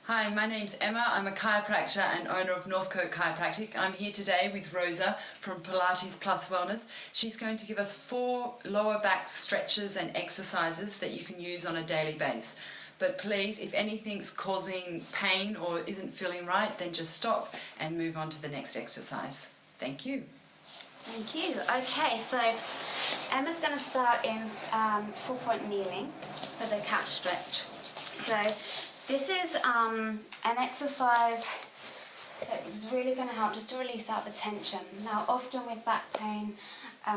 Hi, my name's Emma. I'm a chiropractor and owner of Northcote Chiropractic. I'm here today with Rosa from Pilates Plus Wellness. She's going to give us 4 lower back stretches and exercises that you can use on a daily basis. But please, if anything's causing pain or isn't feeling right, then just stop and move on to the next exercise. Thank you. Thank you. Okay, so Emma's going to start in 4-point kneeling for the cat stretch. So this is an exercise that is really going to help just to release out the tension. Now, often with back pain,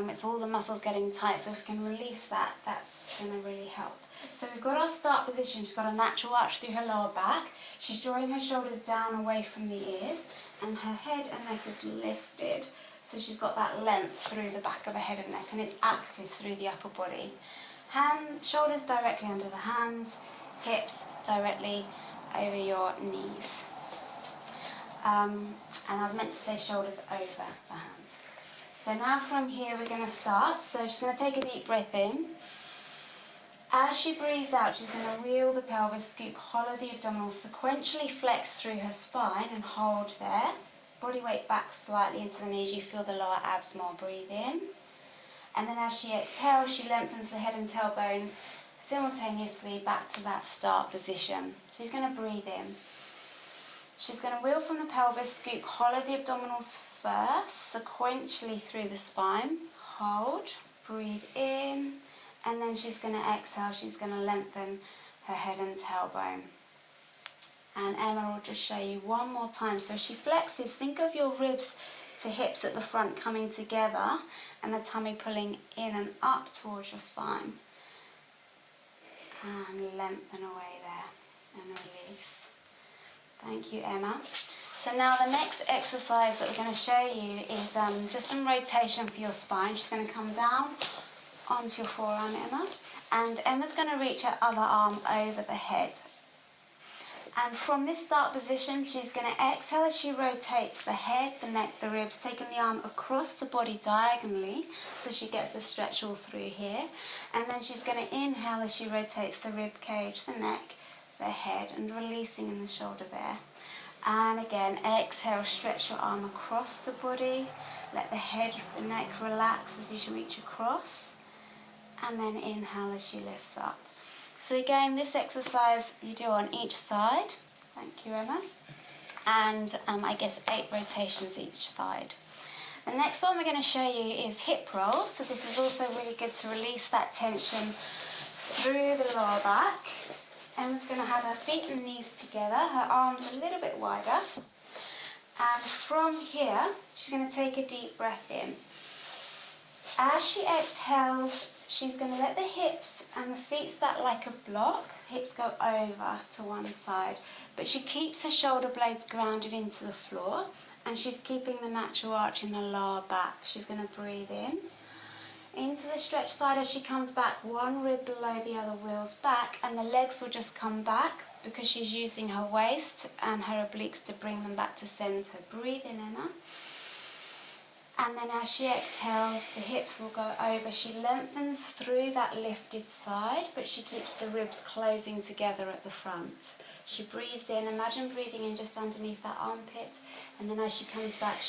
it's all the muscles getting tight, so if we can release that, that's going to really help. So we've got our start position. She's got a natural arch through her lower back. She's drawing her shoulders down away from the ears, and her head and neck is lifted. So she's got that length through the back of the head and neck, and it's active through the upper body. Shoulders directly under the hands, hips directly over your knees. And I was meant to say shoulders over the hands. So now from here we're going to start. So she's going to take a deep breath in. As she breathes out, she's going to reel the pelvis, scoop, hollow the abdominals, sequentially flex through her spine and hold there. Body weight back slightly into the knees, you feel the lower abs more, breathe in. And then as she exhales, she lengthens the head and tailbone simultaneously back to that start position. She's going to breathe in. She's going to wheel from the pelvis, scoop, hollow the abdominals first, sequentially through the spine. Hold, breathe in, and then she's going to exhale. She's going to lengthen her head and tailbone. And Emma will just show you one more time. So she flexes, think of your ribs to hips at the front coming together and the tummy pulling in and up towards your spine. And lengthen away there and release. Thank you, Emma. So now the next exercise that we're going to show you is just some rotation for your spine. She's going to come down onto your forearm, Emma. And Emma's going to reach her other arm over the head. And from this start position, she's going to exhale as she rotates the head, the neck, the ribs, taking the arm across the body diagonally, so she gets a stretch all through here. And then she's going to inhale as she rotates the rib cage, the neck, the head, and releasing in the shoulder there. And again, exhale, stretch your arm across the body. Let the head, the neck relax as you reach across. And then inhale as she lifts up. So again, this exercise you do on each side. Thank you, Emma. And I guess 8 rotations each side. The next one we're going to show you is hip rolls. So this is also really good to release that tension through the lower back. Emma's going to have her feet and knees together, her arms a little bit wider. And from here, she's going to take a deep breath in. As she exhales, she's going to let the hips and the feet start like a block. Hips go over to one side. But she keeps her shoulder blades grounded into the floor. And she's keeping the natural arch in the lower back. She's going to breathe in. Into the stretch side as she comes back. One rib below the other wheels back. And the legs will just come back because she's using her waist and her obliques to bring them back to center. Breathe in, Emma. And then as she exhales, the hips will go over. She lengthens through that lifted side, but she keeps the ribs closing together at the front. She breathes in. Imagine breathing in just underneath that armpit. And then as she comes back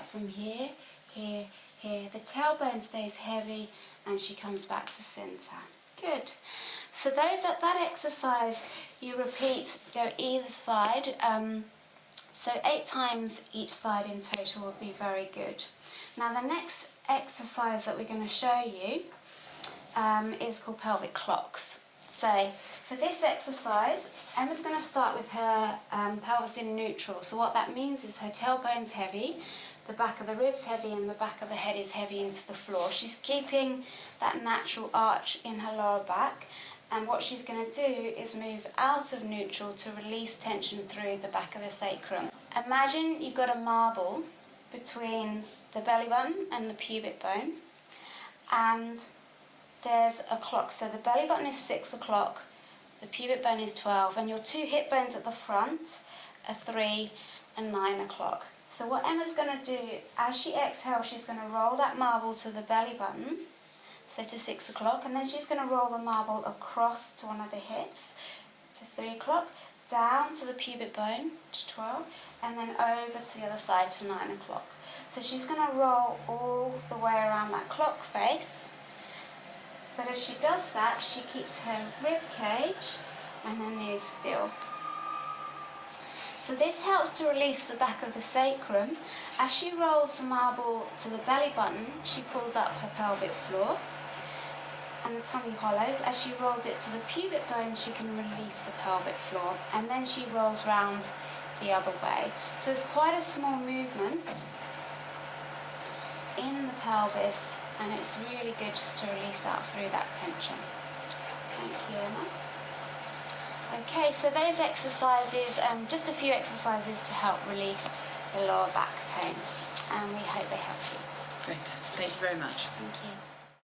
from here, here, here. The tailbone stays heavy, and she comes back to center. Good. So that exercise, you repeat, go either side. So 8 times each side in total will be very good. Now the next exercise that we're going to show you is called pelvic clocks. So for this exercise, Emma's going to start with her pelvis in neutral. So what that means is her tailbone's heavy, the back of the ribs heavy, and the back of the head is heavy into the floor. She's keeping that natural arch in her lower back. And what she's going to do is move out of neutral to release tension through the back of the sacrum. Imagine you've got a marble between the belly button and the pubic bone, and there's a clock. So the belly button is 6 o'clock, the pubic bone is 12, and your 2 hip bones at the front are 3 and 9 o'clock. So what Emma's going to do, as she exhales, she's going to roll that marble to the belly button, so to 6 o'clock, and then she's going to roll the marble across to one of the hips to 3 o'clock, down to the pubic bone to 12, and then over to the other side to 9 o'clock. So she's going to roll all the way around that clock face. But as she does that, she keeps her rib cage and her knees still. So this helps to release the back of the sacrum. As she rolls the marble to the belly button, she pulls up her pelvic floor and the tummy hollows. As she rolls it to the pubic bone, she can release the pelvic floor, and then she rolls round the other way. So it's quite a small movement in the pelvis, and it's really good just to release out through that tension. Thank you, Emma. Okay, so those exercises, just a few exercises to help relieve the lower back pain, and we hope they help you. Great. Thank you very much. Thank you.